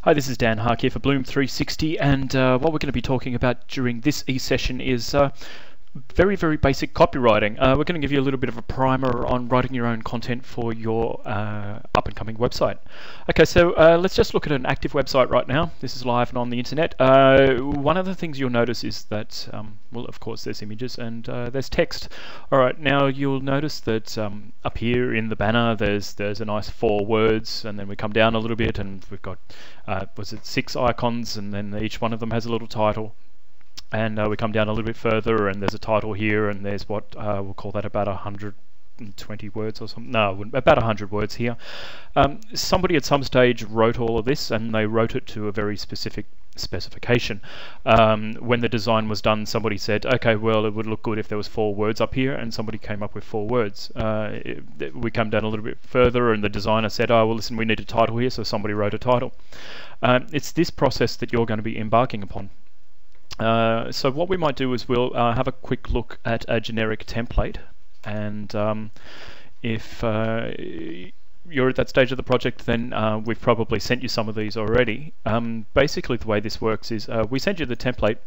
Hi, this is Dan Hark here for Bloom 360, and what we're going to be talking about during this e-session is very basic copywriting. We're going to give you a little bit of a primer on writing your own content for your up-and-coming website. Okay, so let's just look at an active website right now. This is live and on the internet. One of the things you'll notice is that, well, of course, there's images and there's text. All right, now you'll notice that up here in the banner, there's a nice 4 words, and then we come down a little bit, and we've got, was it 6 icons, and then each one of them has a little title. And we come down a little bit further, and there's a title here, and there's what we'll call that about 120 words or something. No, about 100 words here. Somebody at some stage wrote all of this, and they wrote it to a very specific specification. When the design was done, somebody said, okay, well, it would look good if there was 4 words up here, and somebody came up with 4 words. We come down a little bit further, and the designer said, oh, well, listen, we need a title here, so somebody wrote a title. It's this process that you're going to be embarking upon. So what we might do is we'll have a quick look at a generic template, and if you're at that stage of the project, then we've probably sent you some of these already. Basically the way this works is we send you the template,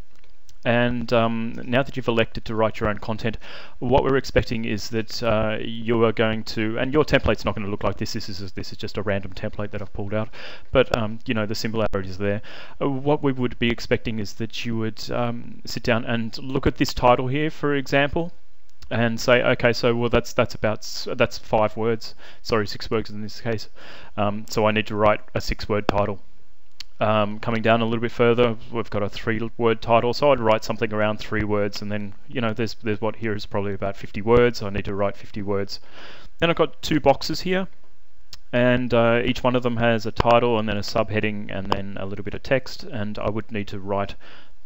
and now that you've elected to write your own content, what we're expecting is that you are going to, and your template's not going to look like this. This is just a random template that I've pulled out, but you know, the similarities there. What we would be expecting is that you would sit down and look at this title here, for example, and say, okay, so well, that's 5 words. Sorry, 6 words in this case. So I need to write a 6-word title. Coming down a little bit further, we've got a 3-word title, so I'd write something around 3 words, and then, you know, there's what here is probably about 50 words. I need to write 50 words. Then I've got 2 boxes here, and each one of them has a title and then a subheading and then a little bit of text, and I would need to write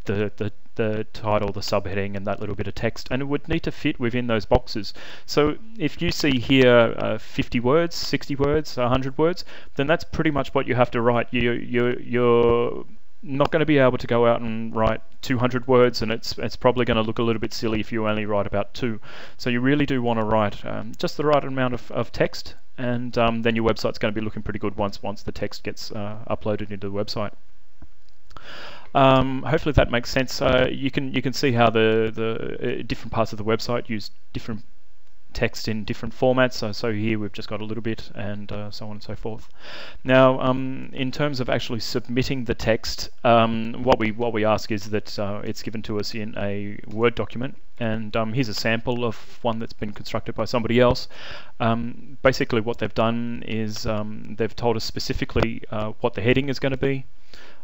the title, the subheading, and that little bit of text, and it would need to fit within those boxes. So if you see here 50 words, 60 words, 100 words, then that's pretty much what you have to write. You're not going to be able to go out and write 200 words, and it's probably going to look a little bit silly if you only write about 2. So you really do want to write just the right amount of text, and then your website's going to be looking pretty good once the text gets uploaded into the website. Hopefully that makes sense. You can see how the different parts of the website use different text in different formats. So here we've just got a little bit, and so on and so forth. Now, in terms of actually submitting the text, what we ask is that it's given to us in a Word document, and here's a sample of one that's been constructed by somebody else. Basically, what they've done is they've told us specifically what the heading is going to be.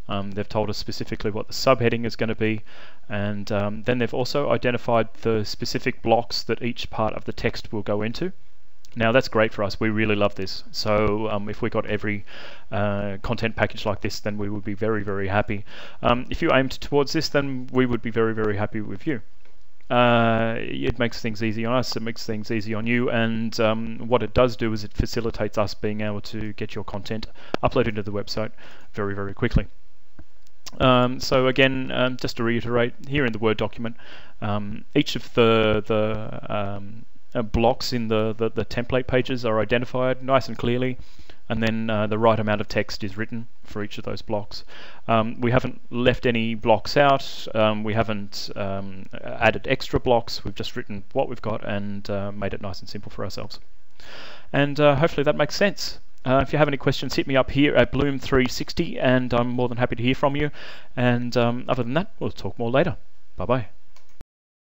They've told us specifically what the subheading is going to be, and then they've also identified the specific blocks that each part of the text will go into. Now that's great for us. We really love this. So if we got every content package like this, then we would be very happy. If you aimed towards this, then we would be very happy with you. It makes things easy on us, it makes things easy on you, and what it does do is it facilitates us being able to get your content uploaded to the website very quickly. So again, just to reiterate, here in the Word document, each of the blocks in the template pages are identified nice and clearly, and then the right amount of text is written for each of those blocks. We haven't left any blocks out, we haven't added extra blocks, we've just written what we've got and made it nice and simple for ourselves. And hopefully that makes sense. If you have any questions, hit me up here at Bloom 360, and I'm more than happy to hear from you. And other than that, we'll talk more later. Bye-bye.